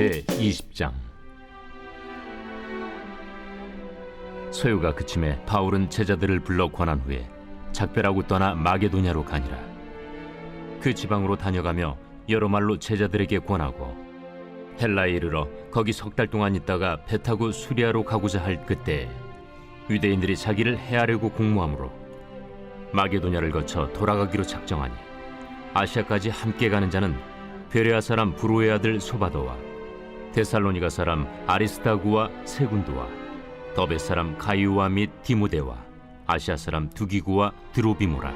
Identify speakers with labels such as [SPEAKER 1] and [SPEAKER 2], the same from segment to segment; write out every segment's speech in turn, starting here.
[SPEAKER 1] 제20장. 소요가 그침에 바울은 제자들을 불러 권한 후에 작별하고 떠나 마게도냐로 가니라. 그 지방으로 다녀가며 여러 말로 제자들에게 권하고 헬라에 이르러 거기 석 달 동안 있다가 배 타고 수리아로 가고자 할 그때 유대인들이 자기를 해하려고 공모하므로 마게도냐를 거쳐 돌아가기로 작정하니 아시아까지 함께 가는 자는 베레아 사람 브로의 아들 소바도와 데살로니가 사람 아리스다구와 세군도와 더베 사람 가이오와 및 디모데와 아시아 사람 두기구와 드로비모라.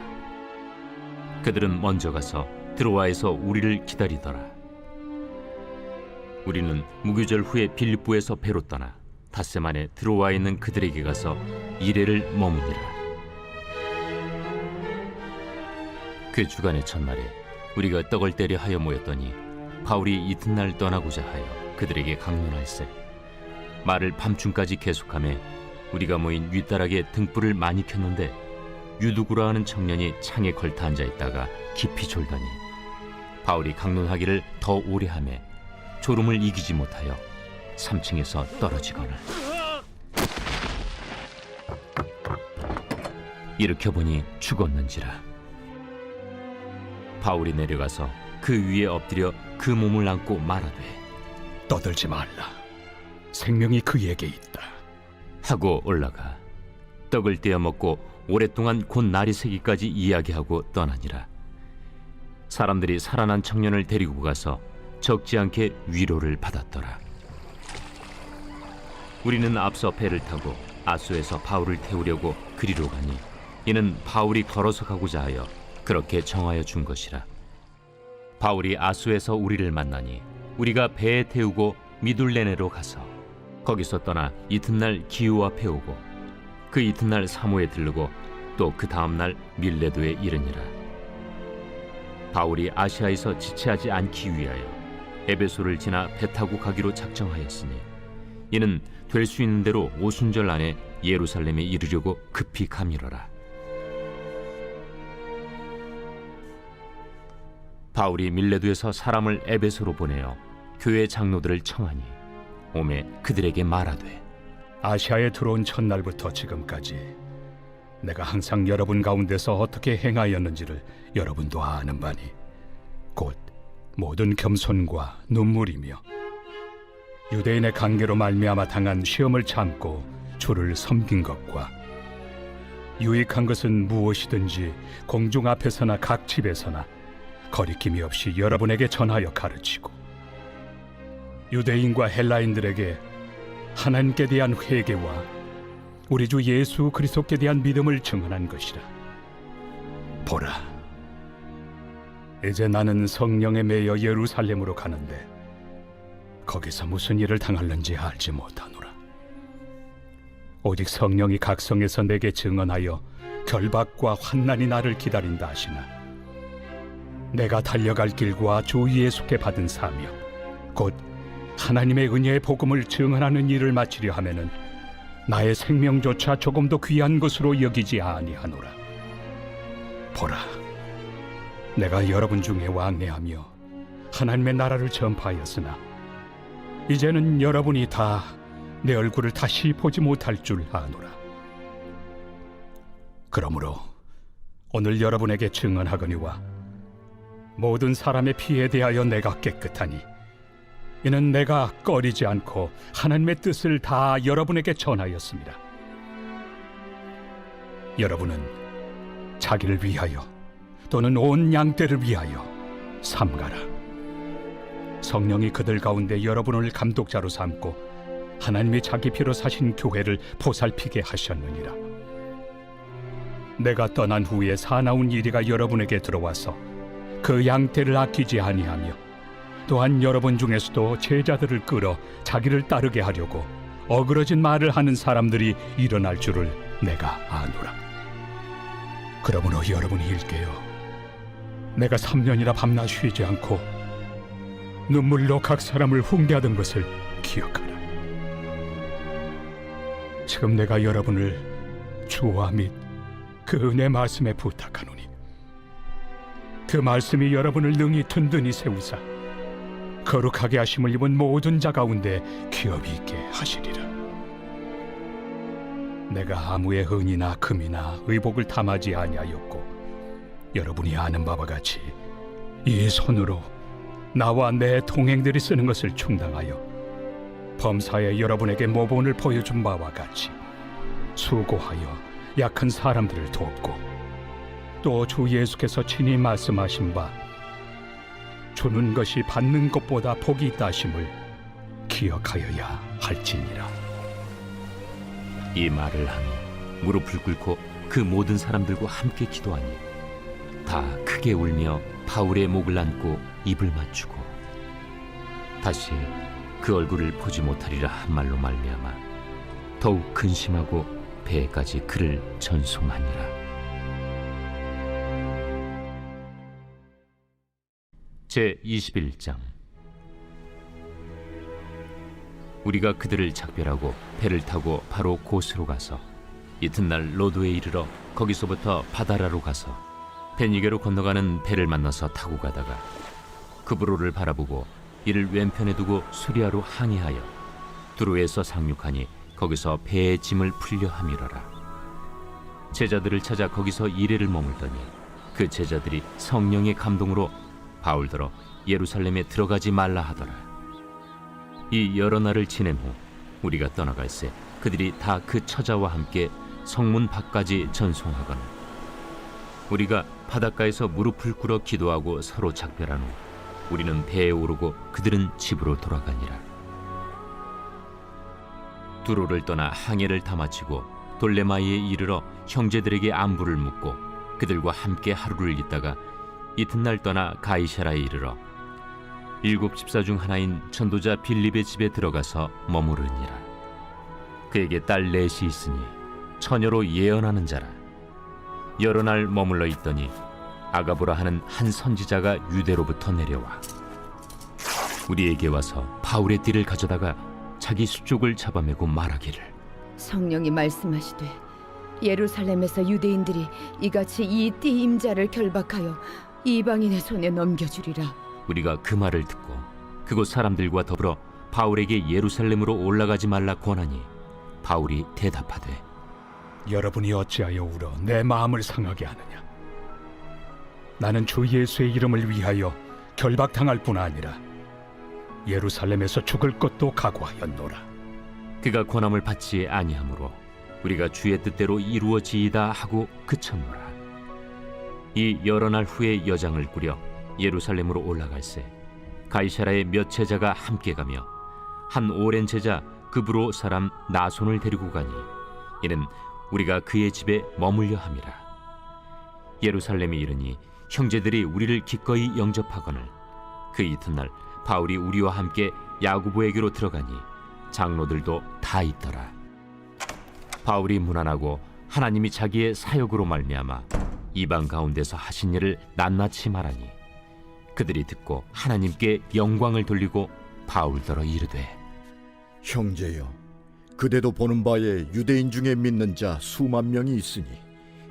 [SPEAKER 1] 그들은 먼저 가서 드로아에서 우리를 기다리더라. 우리는 무교절 후에 빌립보에서 배로 떠나 닷새 만에 드로아에 있는 그들에게 가서 이레를 머무니라. 그 주간의 첫날에 우리가 떡을 때려 하여 모였더니 바울이 이튿날 떠나고자 하여 그들에게 강론할세 말을 밤중까지 계속하며 우리가 모인 윗다락에 등불을 많이 켰는데 유두구라 하는 청년이 창에 걸터 앉아 있다가 깊이 졸더니 바울이 강론하기를 더 오래 하며 졸음을 이기지 못하여 3층에서 떨어지거늘 일으켜 보니 죽었는지라. 바울이 내려가서 그 위에 엎드려 그 몸을 안고 말하되
[SPEAKER 2] 떠들지 말라. 생명이 그에게 있다.
[SPEAKER 1] 하고 올라가 떡을 떼어 먹고 오랫동안 곧 날이 새기까지 이야기하고 떠나니라. 사람들이 살아난 청년을 데리고 가서 적지 않게 위로를 받았더라. 우리는 앞서 배를 타고 아소에서 바울을 태우려고 그리로 가니 이는 바울이 걸어서 가고자 하여 그렇게 정하여 준 것이라. 바울이 아소에서 우리를 만나니 우리가 배에 태우고 미둘레네로 가서 거기서 떠나 이튿날 기우 앞에 오고 그 이튿날 사모에 들르고 또 그 다음날 밀레도에 이르니라. 바울이 아시아에서 지체하지 않기 위하여 에베소를 지나 배 타고 가기로 작정하였으니 이는 될 수 있는 대로 오순절 안에 예루살렘에 이르려고 급히 가밀어라. 바울이 밀레도에서 사람을 에베소로 보내어 교회 장로들을 청하니 오매 그들에게 말하되
[SPEAKER 2] 아시아에 들어온 첫날부터 지금까지 내가 항상 여러분 가운데서 어떻게 행하였는지를 여러분도 아는 바니 곧 모든 겸손과 눈물이며 유대인의 관계로 말미암아 당한 시험을 참고 주를 섬긴 것과 유익한 것은 무엇이든지 공중 앞에서나 각 집에서나 거리낌이 없이 여러분에게 전하여 가르치고 유대인과 헬라인들에게 하나님께 대한 회개와 우리 주 예수 그리스도께 대한 믿음을 증언한 것이라. 보라, 이제 나는 성령에 매여 예루살렘으로 가는데 거기서 무슨 일을 당할는지 알지 못하노라. 오직 성령이 각성에서 내게 증언하여 결박과 환난이 나를 기다린다 하시나 내가 달려갈 길과 주 예수께 받은 사명 곧 하나님의 은혜의 복음을 증언하는 일을 마치려 하면은 나의 생명조차 조금도 귀한 것으로 여기지 아니하노라. 보라, 내가 여러분 중에 왕래하며 하나님의 나라를 전파하였으나 이제는 여러분이 다 내 얼굴을 다시 보지 못할 줄 아노라. 그러므로 오늘 여러분에게 증언하거니와 모든 사람의 피에 대하여 내가 깨끗하니 이는 내가 꺼리지 않고 하나님의 뜻을 다 여러분에게 전하였습니다. 여러분은 자기를 위하여 또는 온 양떼를 위하여 삼가라. 성령이 그들 가운데 여러분을 감독자로 삼고 하나님이 자기 피로 사신 교회를 보살피게 하셨느니라. 내가 떠난 후에 사나운 이리가 여러분에게 들어와서 그 양떼를 아끼지 아니하며 또한 여러분 중에서도 제자들을 끌어 자기를 따르게 하려고 어그러진 말을 하는 사람들이 일어날 줄을 내가 아노라. 그러므로 여러분이 일깨어 내가 3년이나 밤낮 쉬지 않고 눈물로 각 사람을 훈계하던 것을 기억하라. 지금 내가 여러분을 주와 및 그 은혜 말씀에 부탁하노니 그 말씀이 여러분을 능히 든든히 세우사 거룩하게 하심을 입은 모든 자 가운데 기업이 있게 하시리라. 내가 아무의 은이나 금이나 의복을 탐하지 아니하였고 여러분이 아는 바와 같이 이 손으로 나와 내 동행들이 쓰는 것을 충당하여 범사에 여러분에게 모본을 보여준 바와 같이 수고하여 약한 사람들을 돕고 또 주 예수께서 친히 말씀하신 바 주는 것이 받는 것보다 복이 있다 하심을 기억하여야 할지니라.
[SPEAKER 1] 이 말을 하며 무릎을 꿇고 그 모든 사람들과 함께 기도하니 다 크게 울며 바울의 목을 안고 입을 맞추고 다시 그 얼굴을 보지 못하리라 한 말로 말미암아 더욱 근심하고 배에까지 그를 전송하니라. 제 21장. 우리가 그들을 작별하고 배를 타고 바로 고스로 가서 이튿날 로도에 이르러 거기서부터 바다라로 가서 베니게로 건너가는 배를 만나서 타고 가다가 그브로를 바라보고 이를 왼편에 두고 수리아로 항해하여 두로에서 상륙하니 거기서 배의 짐을 풀려 함이러라. 제자들을 찾아 거기서 이레를 머물더니 그 제자들이 성령의 감동으로 바울더러 예루살렘에 들어가지 말라 하더라. 이 여러 날을 지낸 후 우리가 떠나갈새 그들이 다 그 처자와 함께 성문 밖까지 전송하거나 우리가 바닷가에서 무릎을 꿇어 기도하고 서로 작별한 후 우리는 배에 오르고 그들은 집으로 돌아가니라. 두로를 떠나 항해를 다 마치고 돌레마이에 이르러 형제들에게 안부를 묻고 그들과 함께 하루를 있다가 이튿날 떠나 가이사라에 이르러 7 집사 중 하나인 전도자 빌립의 집에 들어가서 머무르니라. 그에게 딸 넷이 있으니 처녀로 예언하는 자라. 여러 날 머물러 있더니 아가보라 하는 한 선지자가 유대로부터 내려와 우리에게 와서 바울의 띠를 가져다가 자기 수족을 잡아매고 말하기를
[SPEAKER 3] 성령이 말씀하시되 예루살렘에서 유대인들이 이같이 이 띠 임자를 결박하여 이방인의 손에 넘겨주리라.
[SPEAKER 1] 우리가 그 말을 듣고 그곳 사람들과 더불어 바울에게 예루살렘으로 올라가지 말라 권하니 바울이 대답하되
[SPEAKER 2] 여러분이 어찌하여 울어 내 마음을 상하게 하느냐. 나는 주 예수의 이름을 위하여 결박당할 뿐 아니라 예루살렘에서 죽을 것도 각오하였노라.
[SPEAKER 1] 그가 권함을 받지 아니하므로 우리가 주의 뜻대로 이루어지이다 하고 그쳤노라. 이 여러 날 후에 여장을 꾸려 예루살렘으로 올라갈새 가이사라의 몇 제자가 함께 가며 한 오랜 제자 그브로 사람 나손을 데리고 가니 이는 우리가 그의 집에 머물려 함이라. 예루살렘에 이르니 형제들이 우리를 기꺼이 영접하거늘 그 이튿날 바울이 우리와 함께 야고보에게로 들어가니 장로들도 다 있더라. 바울이 문안하고 하나님이 자기의 사역으로 말미암아 이방 가운데서 하신 일을 낱낱이 말하니 그들이 듣고 하나님께 영광을 돌리고 바울더러 이르되
[SPEAKER 4] 형제여, 그대도 보는 바에 유대인 중에 믿는 자 수만 명이 있으니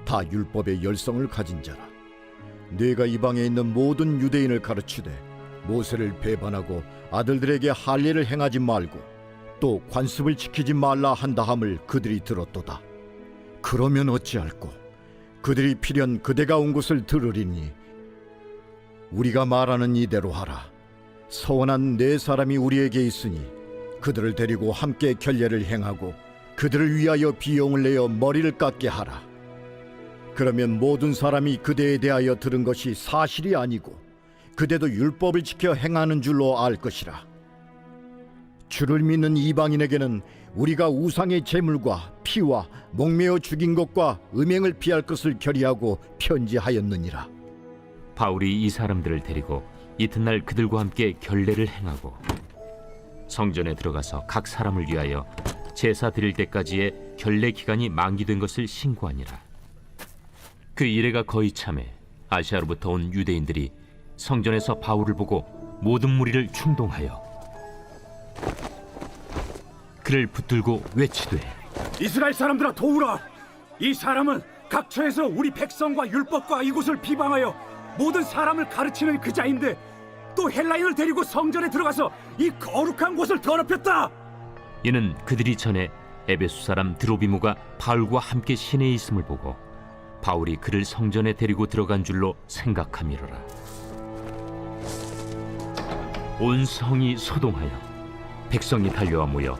[SPEAKER 4] 다 율법의 열성을 가진 자라. 네가 이방에 있는 모든 유대인을 가르치되 모세를 배반하고 아들들에게 할례를 행하지 말고 또 관습을 지키지 말라 한다함을 그들이 들었도다. 그러면 어찌할꼬? 그들이 필연 그대가 온 곳을 들으리니 우리가 말하는 이대로 하라. 서원한 네 사람이 우리에게 있으니 그들을 데리고 함께 결례를 행하고 그들을 위하여 비용을 내어 머리를 깎게 하라. 그러면 모든 사람이 그대에 대하여 들은 것이 사실이 아니고 그대도 율법을 지켜 행하는 줄로 알 것이라. 주를 믿는 이방인에게는 우리가 우상의 제물과 피와 목매어 죽인 것과 음행을 피할 것을 결의하고 편지하였느니라.
[SPEAKER 1] 바울이 이 사람들을 데리고 이튿날 그들과 함께 결례를 행하고 성전에 들어가서 각 사람을 위하여 제사 드릴 때까지의 결례 기간이 만기된 것을 신고하니라. 그 이래가 거의 참에 아시아로부터 온 유대인들이 성전에서 바울을 보고 모든 무리를 충동하여 그를 붙들고 외치되
[SPEAKER 5] 이스라엘 사람들아 도우라. 이 사람은 각처에서 우리 백성과 율법과 이곳을 비방하여 모든 사람을 가르치는 그 자인데 또 헬라인을 데리고 성전에 들어가서 이 거룩한 곳을 더럽혔다.
[SPEAKER 1] 이는 그들이 전에 에베소 사람 드로비모가 바울과 함께 시내에 있음을 보고 바울이 그를 성전에 데리고 들어간 줄로 생각함이로라. 온 성이 소동하여 백성이 달려와 모여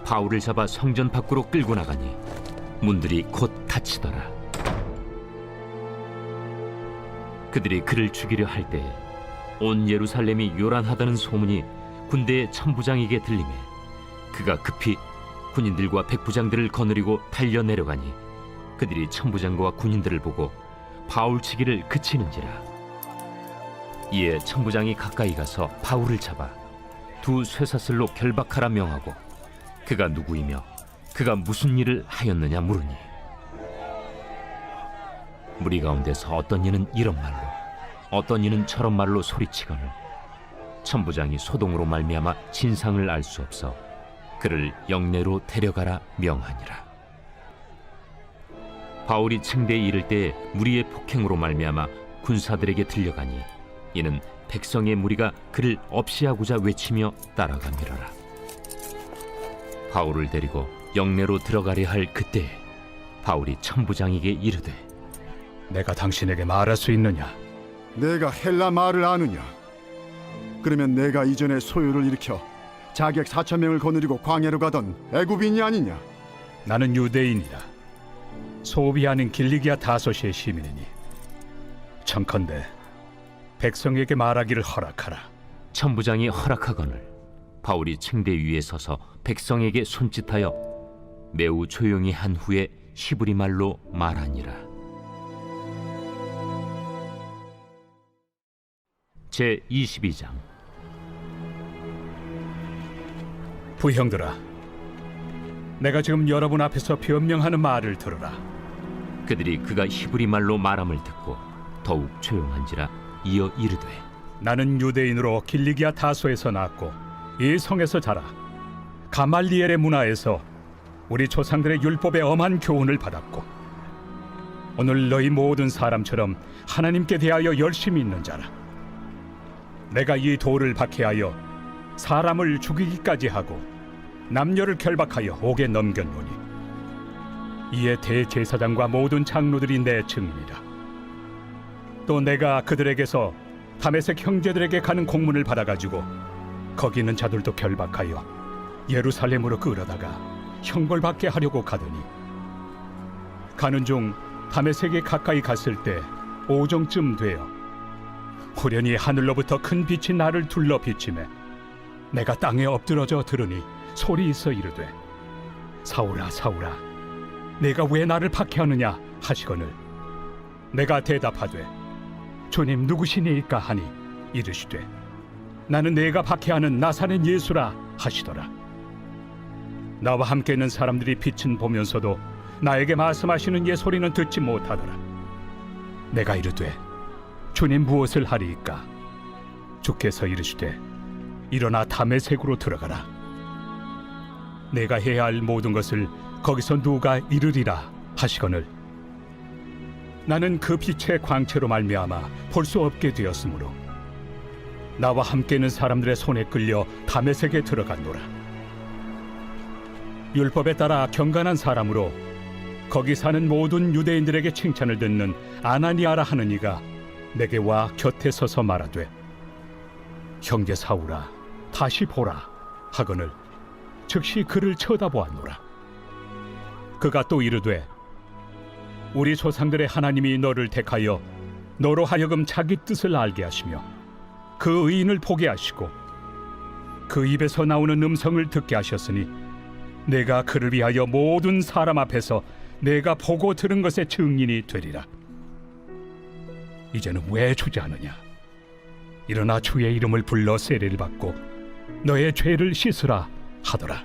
[SPEAKER 1] 바울을 잡아 성전 밖으로 끌고 나가니 문들이 곧 닫히더라. 그들이 그를 죽이려 할 때에 온 예루살렘이 요란하다는 소문이 군대의 천부장에게 들리매 그가 급히 군인들과 백부장들을 거느리고 달려 내려가니 그들이 천부장과 군인들을 보고 바울 치기를 그치는지라. 이에 천부장이 가까이 가서 바울을 잡아 두 쇠사슬로 결박하라 명하고 그가 누구이며 그가 무슨 일을 하였느냐 물으니 무리 가운데서 어떤 이는 이런 말로 어떤 이는 저런 말로 소리치거늘 천부장이 소동으로 말미암아 진상을 알 수 없어 그를 영내로 데려가라 명하니라. 바울이 층대에 이를 때에 무리의 폭행으로 말미암아 군사들에게 들려가니 이는 백성의 무리가 그를 없이하고자 외치며 따라가미러라. 바울을 데리고 영내로 들어가려 할 그때에 바울이 천부장에게 이르되
[SPEAKER 2] 내가 당신에게 말할 수 있느냐?
[SPEAKER 6] 내가 헬라 말을 아느냐? 그러면 내가 이전에 소요를 일으켜 자객 4,000명을 거느리고 광야로 가던 애굽인이 아니냐?
[SPEAKER 2] 나는 유대인이라 소비 아닌 길리기아 다소시의 시민이니 청컨대 백성에게 말하기를 허락하라.
[SPEAKER 1] 천부장이 허락하거늘 바울이 층대 위에 서서 백성에게 손짓하여 매우 조용히 한 후에 히브리 말로 말하니라. 제 22장.
[SPEAKER 2] 부형들아, 내가 지금 여러분 앞에서 변명하는 말을 들으라.
[SPEAKER 1] 그들이 그가 히브리 말로 말함을 듣고 더욱 조용한지라 이어 이르되
[SPEAKER 2] 나는 유대인으로 길리기아 다소에서 낳았고 이 성에서 자라 가말리엘의 문화에서 우리 조상들의 율법의 엄한 교훈을 받았고 오늘 너희 모든 사람처럼 하나님께 대하여 열심히 있는 자라. 내가 이 돌을 박해하여 사람을 죽이기까지 하고 남녀를 결박하여 옥에 넘겼노니 이에 대제사장과 모든 장로들이 내 증인이라. 또 내가 그들에게서 다메섹 형제들에게 가는 공문을 받아가지고 거기 있는 자들도 결박하여 예루살렘으로 끌어다가 형벌받게 하려고 가더니 가는 중 다메섹에 가까이 갔을 때 오정쯤 되어 후련히 하늘로부터 큰 빛이 나를 둘러 비치매 내가 땅에 엎드러져 들으니 소리 있어 이르되 사울아 사울아 내가 왜 나를 박해하느냐 하시거늘 내가 대답하되 주님 누구시니이까 하니 이르시되 나는 내가 박해하는 나사렛 예수라 하시더라. 나와 함께 있는 사람들이 빛은 보면서도 나에게 말씀하시는 예 소리는 듣지 못하더라. 내가 이르되 주님 무엇을 하리이까? 주께서 이르시되 일어나 다메섹으로 들어가라. 내가 해야 할 모든 것을 거기서 누가 이르리라 하시거늘 나는 그 빛의 광채로 말미암아 볼 수 없게 되었으므로 나와 함께 있는 사람들의 손에 끌려 다메섹에 들어갔노라. 율법에 따라 경건한 사람으로 거기 사는 모든 유대인들에게 칭찬을 듣는 아나니아라 하는 이가 내게 와 곁에 서서 말하되 형제 사울아 다시 보라 하거늘 즉시 그를 쳐다보았노라. 그가 또 이르되 우리 조상들의 하나님이 너를 택하여 너로 하여금 자기 뜻을 알게 하시며 그 의인을 보게 하시고 그 입에서 나오는 음성을 듣게 하셨으니 내가 그를 위하여 모든 사람 앞에서 내가 보고 들은 것의 증인이 되리라. 이제는 왜 주저하느냐? 일어나 주의 이름을 불러 세례를 받고 너의 죄를 씻으라 하더라.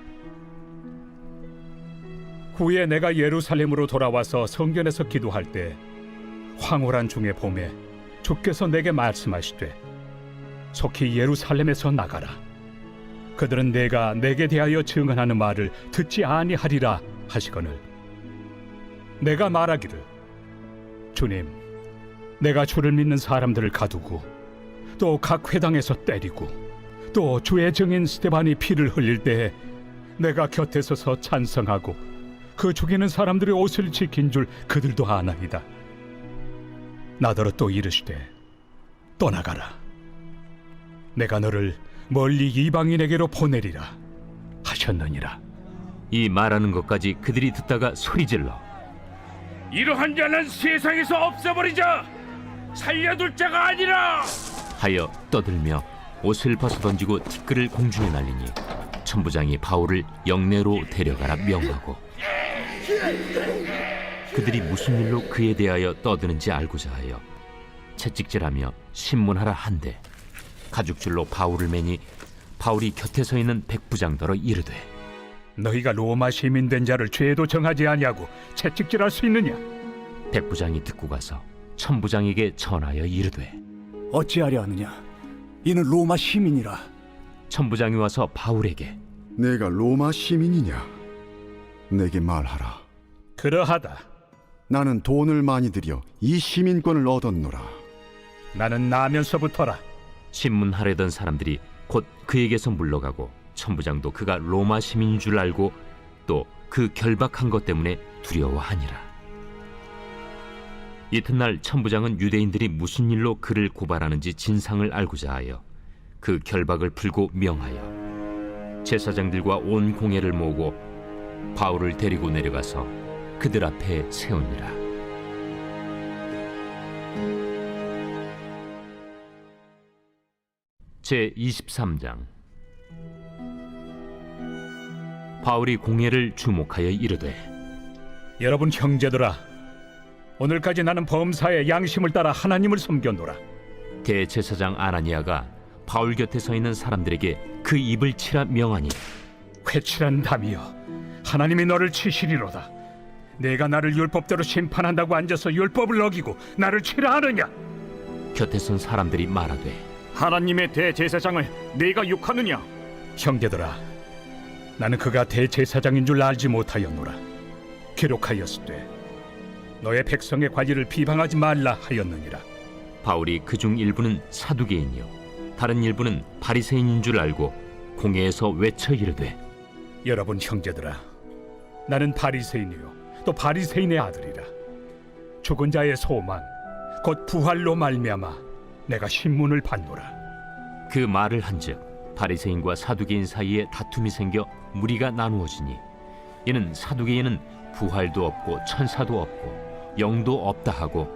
[SPEAKER 2] 후에 내가 예루살렘으로 돌아와서 성전에서 기도할 때 황홀한 중에 봄에 주께서 내게 말씀하시되 속히 예루살렘에서 나가라. 그들은 내가 내게 대하여 증언하는 말을 듣지 아니하리라 하시거늘 내가 말하기를 주님 내가 주를 믿는 사람들을 가두고 또 각 회당에서 때리고 또 주의 증인 스데반이 피를 흘릴 때에 내가 곁에 서서 찬성하고 그 죽이는 사람들의 옷을 지킨 줄 그들도 아나이다. 나더러 또 이르시되 떠나가라. 내가 너를 멀리 이방인에게로 보내리라 하셨느니라.
[SPEAKER 1] 이 말하는 것까지 그들이 듣다가 소리질러
[SPEAKER 5] 이러한 자는 세상에서 없애버리자. 살려둘 자가 아니라.
[SPEAKER 1] 하여 떠들며 옷을 벗어 던지고 티끌을 공중에 날리니 천부장이 바울을 영내로 데려가라 명하고 그들이 무슨 일로 그에 대하여 떠드는지 알고자 하여 채찍질하며 신문하라 한데 가죽줄로 바울을 매니 바울이 곁에 서 있는 백부장더러 이르되
[SPEAKER 2] 너희가 로마 시민 된 자를 죄도 정하지 아니하고 채찍질할 수 있느냐?
[SPEAKER 1] 백부장이 듣고 가서 천부장에게 전하여 이르되
[SPEAKER 5] 어찌하려 하느냐? 이는 로마 시민이라.
[SPEAKER 1] 천부장이 와서 바울에게
[SPEAKER 6] 내가 로마 시민이냐? 내게 말하라.
[SPEAKER 2] 그러하다.
[SPEAKER 6] 나는 돈을 많이 들여 이 시민권을 얻었노라.
[SPEAKER 2] 나는 나면서부터라.
[SPEAKER 1] 신문하려던 사람들이 곧 그에게서 물러가고 천부장도 그가 로마 시민인 줄 알고 또 그 결박한 것 때문에 두려워하니라. 이튿날 천부장은 유대인들이 무슨 일로 그를 고발하는지 진상을 알고자 하여 그 결박을 풀고 명하여 제사장들과 온 공회를 모으고 바울을 데리고 내려가서 그들 앞에 세우니라. 제23장. 바울이 공회를 주목하여 이르되
[SPEAKER 2] 여러분 형제들아, 오늘까지 나는 범사에 양심을 따라 하나님을 섬겼노라.
[SPEAKER 1] 대제사장 아나니아가 바울 곁에 서 있는 사람들에게 그 입을 치라 명하니
[SPEAKER 2] 회칠한 담이여, 하나님이 너를 치시리로다. 내가 나를 율법대로 심판한다고 앉아서 율법을 어기고 나를 치라 하느냐?
[SPEAKER 1] 곁에 선 사람들이 말하되
[SPEAKER 5] 하나님의 대제사장을 네가 욕하느냐?
[SPEAKER 2] 형제들아, 나는 그가 대제사장인 줄 알지 못하였노라. 기록하였으되 너의 백성의 관리를 비방하지 말라 하였느니라.
[SPEAKER 1] 바울이 그중 일부는 사두개인이요 다른 일부는 바리새인인 줄 알고 공회에서 외쳐 이르되
[SPEAKER 2] 여러분 형제들아, 나는 바리새인이요 또 바리새인의 아들이라. 죽은 자의 소망 곧 부활로 말미암아 내가 신문을 받노라.
[SPEAKER 1] 그 말을 한즉 바리새인과 사두개인 사이에 다툼이 생겨 무리가 나누어지니 이는 사두개인은 부활도 없고 천사도 없고 영도 없다 하고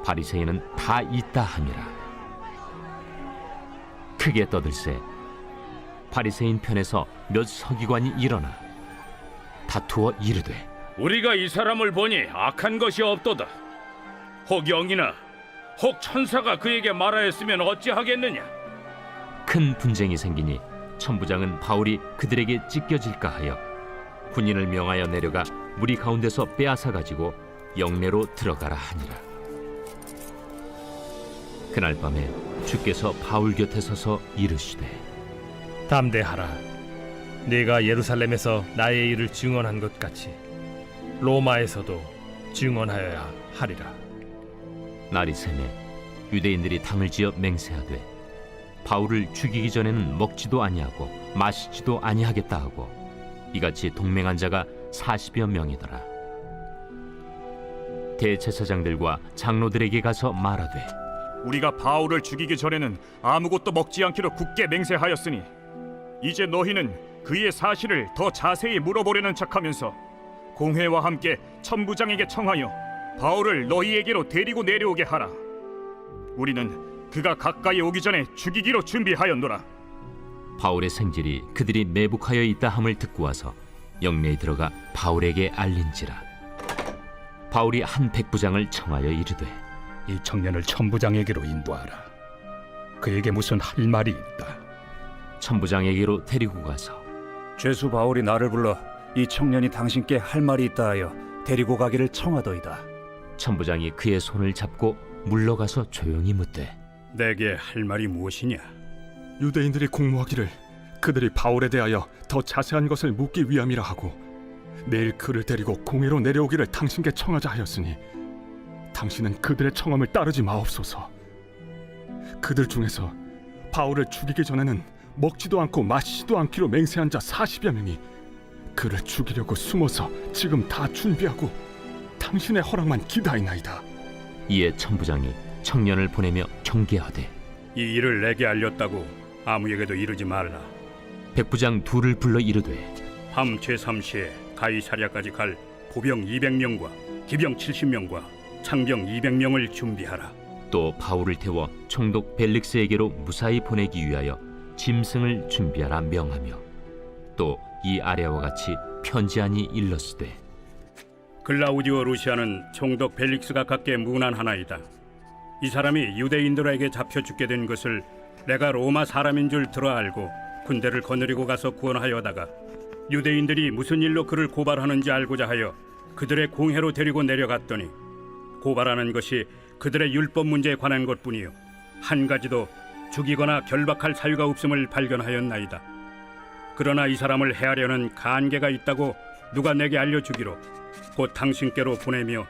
[SPEAKER 1] 바리새인은 다 있다 함이라. 크게 떠들세 바리새인 편에서 몇 서기관이 일어나 다투어 이르되
[SPEAKER 5] 우리가 이 사람을 보니 악한 것이 없도다. 혹 영이나 혹 천사가 그에게 말하였으면 어찌하겠느냐?
[SPEAKER 1] 큰 분쟁이 생기니 천부장은 바울이 그들에게 찢겨질까 하여 군인을 명하여 내려가 무리 가운데서 빼앗아 가지고 영내로 들어가라 하니라. 그날 밤에 주께서 바울 곁에 서서 이르시되
[SPEAKER 7] 담대하라. 네가 예루살렘에서 나의 일을 증언한 것 같이 로마에서도 증언하여야 하리라.
[SPEAKER 1] 날이 새매 유대인들이 당을 지어 맹세하되 바울을 죽이기 전에는 먹지도 아니하고 마시지도 아니하겠다 하고 이같이 동맹한 자가 40여 명이더라. 대제사장들과 장로들에게 가서 말하되
[SPEAKER 5] 우리가 바울을 죽이기 전에는 아무것도 먹지 않기로 굳게 맹세하였으니 이제 너희는 그의 사실을 더 자세히 물어보려는 척하면서 공회와 함께 천부장에게 청하여 바울을 너희에게로 데리고 내려오게 하라. 우리는 그가 가까이 오기 전에 죽이기로 준비하였노라.
[SPEAKER 1] 바울의 생질이 그들이 매복하여 있다 함을 듣고 와서 영내에 들어가 바울에게 알린지라. 바울이 한 백부장을 청하여 이르되
[SPEAKER 2] 이 청년을 천부장에게로 인도하라. 그에게 무슨 할 말이 있다.
[SPEAKER 1] 천부장에게로 데리고 가서
[SPEAKER 8] 죄수 바울이 나를 불러 이 청년이 당신께 할 말이 있다 하여 데리고 가기를 청하더이다.
[SPEAKER 1] 천부장이 그의 손을 잡고 물러가서 조용히 묻되
[SPEAKER 5] 내게 할 말이 무엇이냐?
[SPEAKER 9] 유대인들이 공모하기를 그들이 바울에 대하여 더 자세한 것을 묻기 위함이라 하고 내일 그를 데리고 공회로 내려오기를 당신께 청하자 하였으니 당신은 그들의 청함을 따르지 마옵소서. 그들 중에서 바울을 죽이기 전에는 먹지도 않고 마시지도 않기로 맹세한 자 40여 명이 그를 죽이려고 숨어서 지금 다 준비하고 당신의 허락만 기다리나이다.
[SPEAKER 1] 이에 천부장이 청년을 보내며 경계하되
[SPEAKER 8] 이 일을 내게 알렸다고 아무에게도 이르지 말라.
[SPEAKER 1] 백부장 둘을 불러 이르되
[SPEAKER 8] 밤 제3시에 가이사랴까지 갈 보병 200명과 기병 70명과 창병 200명을 준비하라.
[SPEAKER 1] 또 바울을 태워 총독 벨릭스에게로 무사히 보내기 위하여 짐승을 준비하라 명하며 또 이 아래와 같이 편지하니 일렀으되
[SPEAKER 8] 글라우디오 루시아는 총독 벨릭스가 갖게 문안하나이다. 이 사람이 유대인들에게 잡혀 죽게 된 것을 내가 로마 사람인 줄 들어 알고 군대를 거느리고 가서 구원하여다가 유대인들이 무슨 일로 그를 고발하는지 알고자 하여 그들의 공회로 데리고 내려갔더니 고발하는 것이 그들의 율법 문제에 관한 것뿐이요 한 가지도 죽이거나 결박할 사유가 없음을 발견하였나이다. 그러나 이 사람을 해하려는 간계가 있다고 누가 내게 알려주기로 곧 당신께로 보내며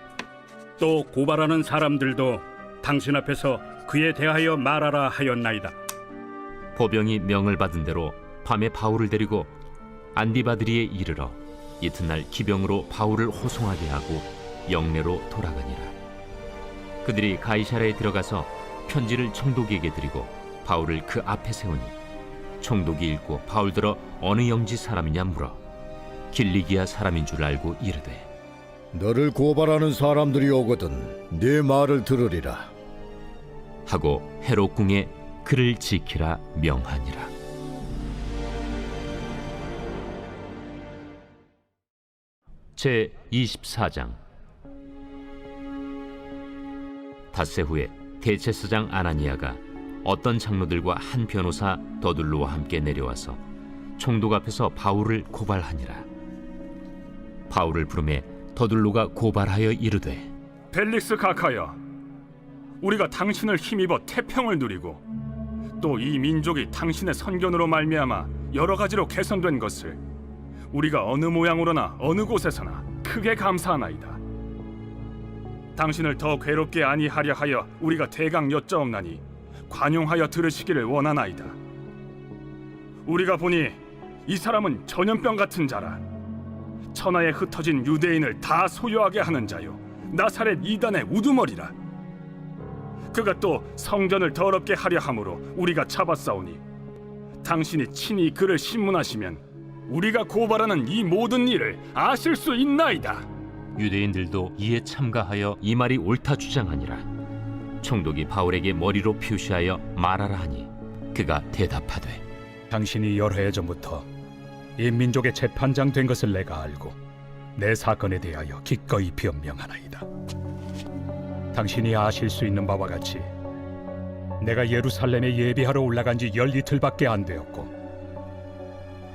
[SPEAKER 8] 또 고발하는 사람들도 당신 앞에서 그에 대하여 말하라 하였나이다.
[SPEAKER 1] 보병이 명을 받은 대로 밤에 바울을 데리고 안디바드리에 이르러 이튿날 기병으로 바울을 호송하게 하고 영내로 돌아가니라. 그들이 가이사랴에 들어가서 편지를 총독에게 드리고 바울을 그 앞에 세우니 총독이 읽고 바울들어 어느 영지 사람이냐 물어 길리기아 사람인 줄 알고 이르되
[SPEAKER 4] 너를 고발하는 사람들이 오거든 네 말을 들으리라
[SPEAKER 1] 하고 헤롯 궁에 그를 지키라 명하니라. 제 24장. 닷새 후에 대제사장 아나니아가 어떤 장로들과 한 변호사 더둘로와 함께 내려와서 총독 앞에서 바울을 고발하니라. 바울을 부르매 더둘로가 고발하여 이르되
[SPEAKER 5] 벨릭스 각하여, 우리가 당신을 힘입어 태평을 누리고 또 이 민족이 당신의 선견으로 말미암아 여러 가지로 개선된 것을 우리가 어느 모양으로나 어느 곳에서나 크게 감사하나이다. 당신을 더 괴롭게 아니하려 하여 우리가 대강 여짜옵나니 관용하여 들으시기를 원하나이다. 우리가 보니 이 사람은 전염병 같은 자라. 천하에 흩어진 유대인을 다 소유하게 하는 자요 나사렛 이단의 우두머리라. 그가 또 성전을 더럽게 하려 함으로 우리가 잡아싸우니 당신이 친히 그를 신문하시면 우리가 고발하는 이 모든 일을 아실 수 있나이다.
[SPEAKER 1] 유대인들도 이에 참가하여 이 말이 옳다 주장하니라. 총독이 바울에게 머리로 표시하여 말하라 하니 그가 대답하되
[SPEAKER 2] 당신이 여러 해 전부터 이 민족의 재판장 된 것을 내가 알고 내 사건에 대하여 기꺼이 변명하나이다. 당신이 아실 수 있는 바와 같이 내가 예루살렘에 예배하러 올라간 지 10이틀밖에 안 되었고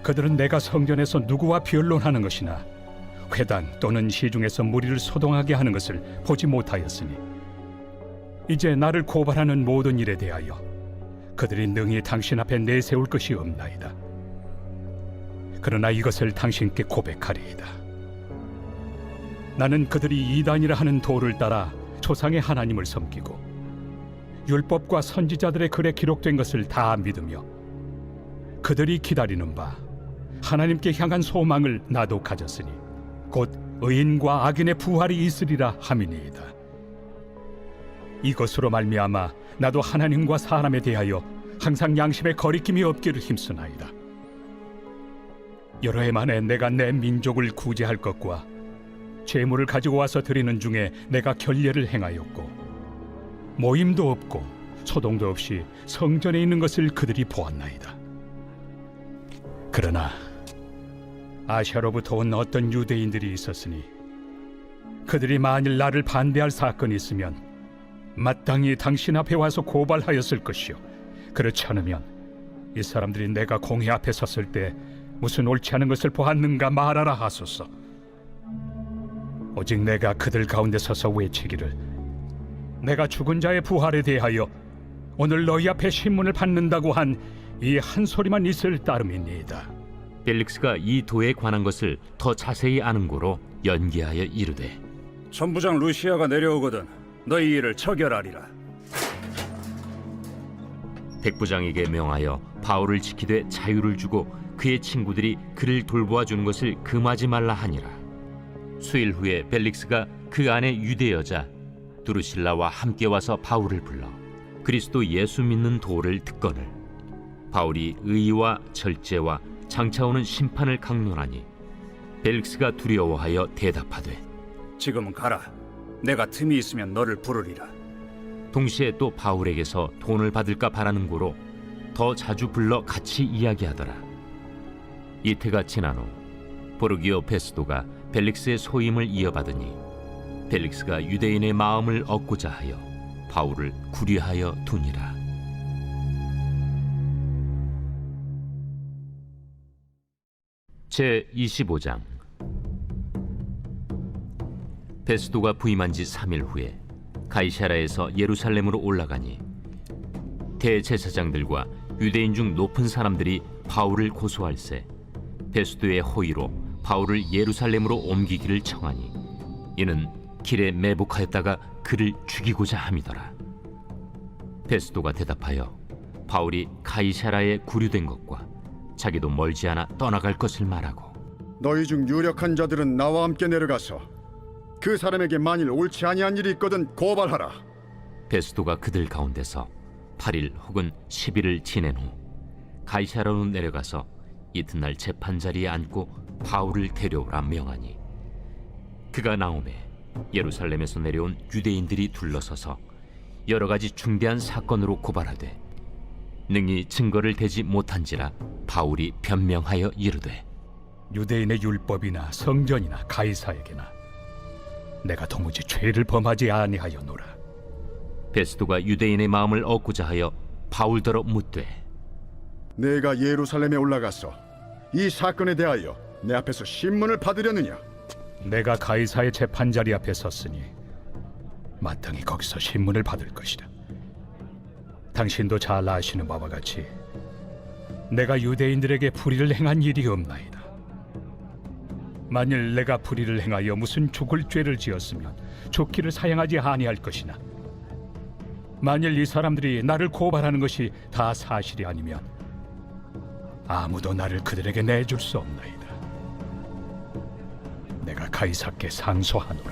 [SPEAKER 2] 그들은 내가 성전에서 누구와 변론하는 것이나 회당 또는 시중에서 무리를 소동하게 하는 것을 보지 못하였으니 이제 나를 고발하는 모든 일에 대하여 그들이 능히 당신 앞에 내세울 것이 없나이다. 그러나 이것을 당신께 고백하리이다. 나는 그들이 이단이라 하는 도를 따라 조상의 하나님을 섬기고 율법과 선지자들의 글에 기록된 것을 다 믿으며 그들이 기다리는 바 하나님께 향한 소망을 나도 가졌으니 곧 의인과 악인의 부활이 있으리라 함이니이다. 이것으로 말미암아 나도 하나님과 사람에 대하여 항상 양심에 거리낌이 없기를 힘쓰나이다. 여러 해 만에 내가 내 민족을 구제할 것과 재물을 가지고 와서 드리는 중에 내가 결례를 행하였고 모임도 없고 소동도 없이 성전에 있는 것을 그들이 보았나이다. 그러나 아시아로부터 온 어떤 유대인들이 있었으니 그들이 만일 나를 반대할 사건이 있으면 마땅히 당신 앞에 와서 고발하였을 것이요 그렇지 않으면 이 사람들이 내가 공회 앞에 섰을 때 무슨 옳지 않은 것을 보았는가 말하라 하소서. 오직 내가 그들 가운데 서서 외치기를 내가 죽은 자의 부활에 대하여 오늘 너희 앞에 신문을 받는다고 한 이 한 소리만 있을 따름이니이다.
[SPEAKER 1] 벨릭스가 이 도에 관한 것을 더 자세히 아는 고로 연기하여 이르되
[SPEAKER 8] 천부장 루시아가 내려오거든 너희 일을 처결하리라.
[SPEAKER 1] 백부장에게 명하여 바울을 지키되 자유를 주고 그의 친구들이 그를 돌보아 주는 것을 금하지 말라 하니라. 수일 후에 벨릭스가 그 안에 유대 여자 두루실라와 함께 와서 바울을 불러 그리스도 예수 믿는 도를 듣거늘 바울이 의와 절제와 장차오는 심판을 강론하니 벨릭스가 두려워하여 대답하되
[SPEAKER 10] 지금은 가라. 내가 틈이 있으면 너를 부르리라.
[SPEAKER 1] 동시에 또 바울에게서 돈을 받을까 바라는 고로 더 자주 불러 같이 이야기하더라. 이태가 지난 후 보르기오 베스도가 벨릭스의 소임을 이어받으니 벨릭스가 유대인의 마음을 얻고자 하여 바울을 구류하여 두니라. 제 25장. 베스도가 부임한 지 3일 후에 가이사라에서 예루살렘으로 올라가니 대제사장들과 유대인 중 높은 사람들이 바울을 고소할세 베스도의 호의로 바울을 예루살렘으로 옮기기를 청하니 이는 길에 매복하였다가 그를 죽이고자 함이더라. 베스도가 대답하여 바울이 가이사라에 구류된 것과 자기도 멀지 않아 떠나갈 것을 말하고
[SPEAKER 6] 너희 중 유력한 자들은 나와 함께 내려가서 그 사람에게 만일 옳지 아니한 일이 있거든 고발하라.
[SPEAKER 1] 베스도가 그들 가운데서 8일 혹은 10일을 지낸 후 가이사라로 내려가서 이튿날 재판자리에 앉고 바울을 데려오라 명하니 그가 나오매 예루살렘에서 내려온 유대인들이 둘러서서 여러 가지 중대한 사건으로 고발하되 능히 증거를 대지 못한지라 바울이 변명하여 이르되
[SPEAKER 2] 유대인의 율법이나 성전이나 가이사에게나 내가 도무지 죄를 범하지 아니하였노라.
[SPEAKER 1] 베스도가 유대인의 마음을 얻고자 하여 바울더러 묻되
[SPEAKER 6] 내가 예루살렘에 올라가서 이 사건에 대하여 내 앞에서 신문을 받으려느냐?
[SPEAKER 2] 내가 가이사의 재판자리 앞에 섰으니 마땅히 거기서 신문을 받을 것이다. 당신도 잘 아시는 바와 같이 내가 유대인들에게 불의를 행한 일이 없나이다. 만일 내가 불의를 행하여 무슨 죽을 죄를 지었으면 죽기를 사양하지 아니할 것이나 만일 이 사람들이 나를 고발하는 것이 다 사실이 아니면 아무도 나를 그들에게 내줄 수 없나이다. 내가 가이사께 상소하노라.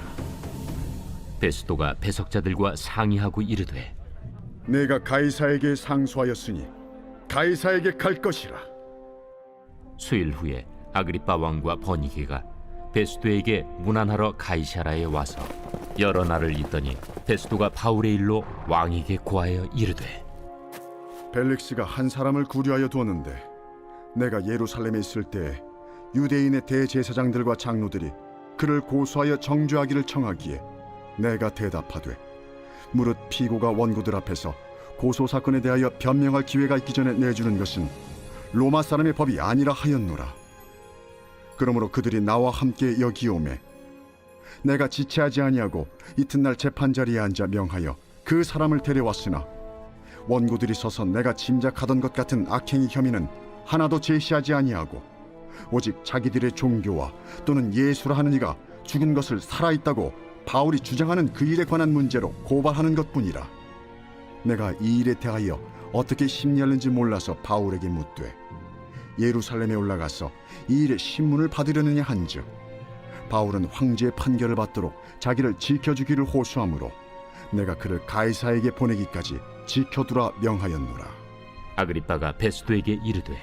[SPEAKER 1] 베스도가 배석자들과 상의하고 이르되
[SPEAKER 6] 내가 가이사에게 상소하였으니 가이사에게 갈 것이라.
[SPEAKER 1] 수일 후에 아그리빠 왕과 버니게가 베스도에게 문안하러 가이사라에 와서 여러 날을 있더니 베스도가 바울의 일로 왕에게 고하여 이르되
[SPEAKER 6] 벨릭스가 한 사람을 구류하여 두었는데 내가 예루살렘에 있을 때 유대인의 대제사장들과 장로들이 그를 고소하여 정죄하기를 청하기에 내가 대답하되 무릇 피고가 원고들 앞에서 고소 사건에 대하여 변명할 기회가 있기 전에 내주는 것은 로마 사람의 법이 아니라 하였노라. 그러므로 그들이 나와 함께 여기 오매 내가 지체하지 아니하고 이튿날 재판자리에 앉아 명하여 그 사람을 데려왔으나 원고들이 서서 내가 짐작하던 것 같은 악행의 혐의는 하나도 제시하지 아니하고 오직 자기들의 종교와 또는 예수라 하는 이가 죽은 것을 살아있다고 바울이 주장하는 그 일에 관한 문제로 고발하는 것뿐이라. 내가 이 일에 대하여 어떻게 심리하는지 몰라서 바울에게 묻되 예루살렘에 올라가서 이 일의 신문을 받으려느냐 한즉 바울은 황제의 판결을 받도록 자기를 지켜주기를 호소하므로 내가 그를 가이사에게 보내기까지 지켜두라 명하였노라.
[SPEAKER 1] 아그리빠가 베스도에게 이르되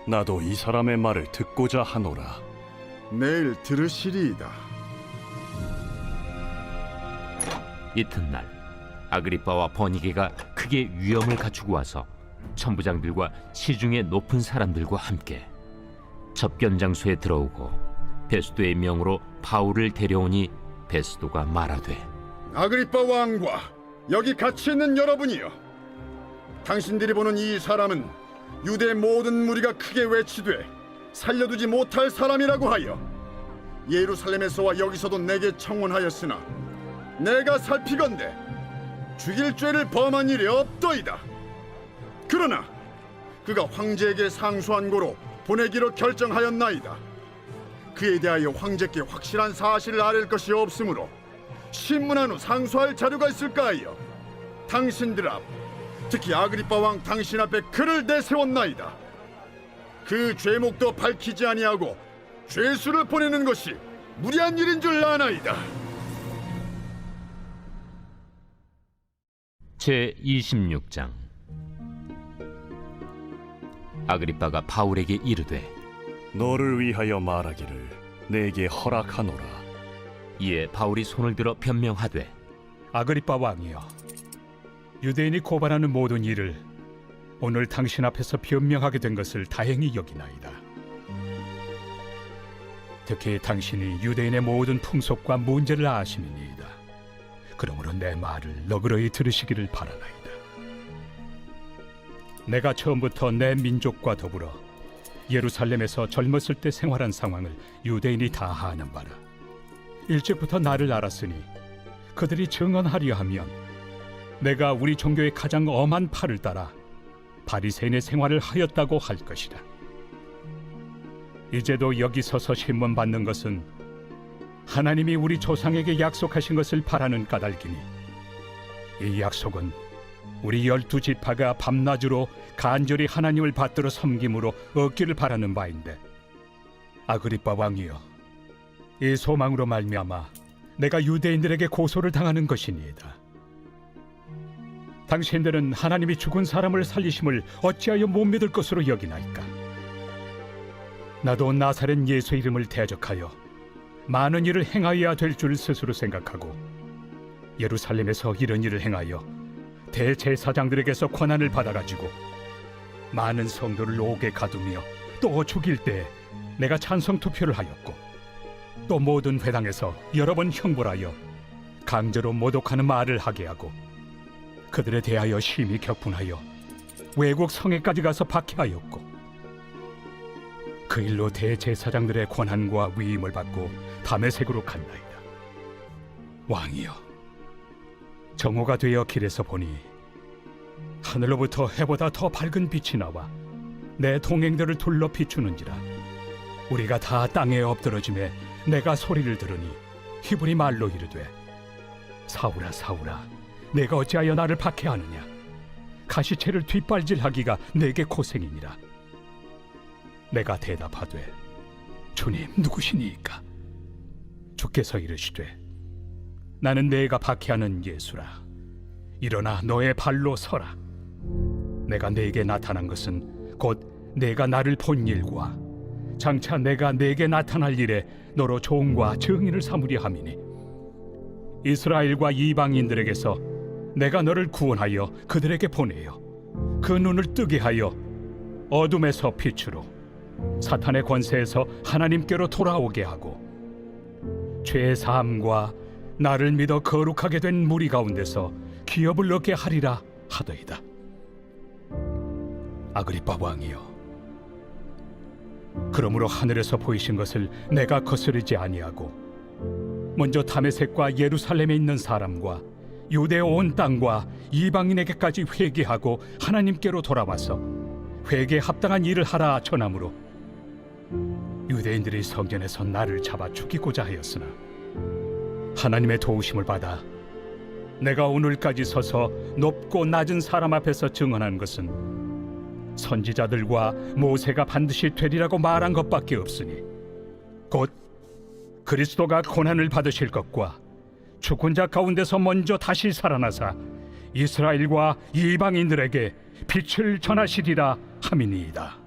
[SPEAKER 9] 나도 이 사람의 말을 듣고자 하노라.
[SPEAKER 6] 내일 들으시리이다.
[SPEAKER 1] 이튿날 아그리빠와 버니게가 크게 위엄을 갖추고 와서 천부장들과 시중의 높은 사람들과 함께 접견 장소에 들어오고 베스도의 명으로 바울을 데려오니 베스도가 말하되
[SPEAKER 6] 아그리빠 왕과 여기 같이 있는 여러분이여, 당신들이 보는 이 사람은 유대 모든 무리가 크게 외치되 살려두지 못할 사람이라고 하여 예루살렘에서와 여기서도 내게 청원하였으나 내가 살피건대 죽일 죄를 범한 일이 없더이다. 그러나 그가 황제에게 상소한 고로 보내기로 결정하였나이다. 그에 대하여 황제께 확실한 사실을 아랠 것이 없으므로 신문한 후 상소할 자료가 있을까 하여 당신들 앞 특히 아그리빠 왕 당신 앞에 그를 내세웠나이다. 그 죄목도 밝히지 아니하고 죄수를 보내는 것이 무리한 일인 줄 아나이다.
[SPEAKER 1] 제 26장. 아그리빠가 바울에게 이르되
[SPEAKER 11] 너를 위하여 말하기를 내게 허락하노라.
[SPEAKER 1] 이에 바울이 손을 들어 변명하되
[SPEAKER 2] 아그리빠 왕이여, 유대인이 고발하는 모든 일을 오늘 당신 앞에서 변명하게 된 것을 다행히 여기나이다. 특히 당신이 유대인의 모든 풍속과 문제를 아심이니이다. 그러므로 내 말을 너그러이 들으시기를 바라나이다. 내가 처음부터 내 민족과 더불어 예루살렘에서 젊었을 때 생활한 상황을 유대인이 다 아는 바라. 일찍부터 나를 알았으니 그들이 증언하려 하면 내가 우리 종교의 가장 엄한 팔을 따라 바리새인의 생활을 하였다고 할 것이다. 이제도 여기 서서 신문 받는 것은 하나님이 우리 조상에게 약속하신 것을 바라는 까닭이니 이 약속은 우리 12지파가 밤낮으로 간절히 하나님을 받들어 섬김으로 얻기를 바라는 바인데, 아그리빠 왕이여, 이 소망으로 말미암아 내가 유대인들에게 고소를 당하는 것이니이다. 당신들은 하나님이 죽은 사람을 살리심을 어찌하여 못 믿을 것으로 여기나이까? 나도 나사렛 예수 이름을 대적하여 많은 일을 행하여야 될 줄 스스로 생각하고 예루살렘에서 이런 일을 행하여 대제사장들에게서 권한을 받아가지고 많은 성도를 옥에 가두며 또 죽일 때 내가 찬성 투표를 하였고, 또 모든 회당에서 여러 번 형벌하여 강제로 모독하는 말을 하게 하고 그들에 대하여 심히 격분하여 외국 성에까지 가서 박해하였고, 그 일로 대제사장들의 권한과 위임을 받고 다메섹으로 갔나이다. 왕이여, 정오가 되어 길에서 보니 하늘로부터 해보다 더 밝은 빛이 나와 내 동행들을 둘러 비추는지라. 우리가 다 땅에 엎드러짐에 내가 소리를 들으니 히브리 말로 이르되, 사울아 사울아, 내가 어찌하여 나를 박해하느냐? 가시채를 뒷발질하기가 내게 고생이니라. 내가 대답하되, 주님 누구시니이까? 주께서 이르시되, 나는 내가 박해하는 예수라. 일어나 너의 발로 서라. 내가 네게 나타난 것은 곧 내가 나를 본 일과 장차 내가 네게 나타날 일에 너로 종과 증인을 삼으려 함이니, 이스라엘과 이방인들에게서 내가 너를 구원하여 그들에게 보내어 그 눈을 뜨게 하여 어둠에서 빛으로, 사탄의 권세에서 하나님께로 돌아오게 하고, 죄 사함과 나를 믿어 거룩하게 된 무리 가운데서 기업을 얻게 하리라 하더이다. 아그리빠 왕이여, 그러므로 하늘에서 보이신 것을 내가 거스르지 아니하고 먼저 다메섹과 예루살렘에 있는 사람과 유대 온 땅과 이방인에게까지 회개하고 하나님께로 돌아와서 회개에 합당한 일을 하라 전함으로 유대인들이 성전에서 나를 잡아 죽이고자 하였으나 하나님의 도우심을 받아 내가 오늘까지 서서 높고 낮은 사람 앞에서 증언한 것은 선지자들과 모세가 반드시 되리라고 말한 것밖에 없으니, 곧 그리스도가 고난을 받으실 것과 죽은 자 가운데서 먼저 다시 살아나사 이스라엘과 이방인들에게 빛을 전하시리라 함이니이다.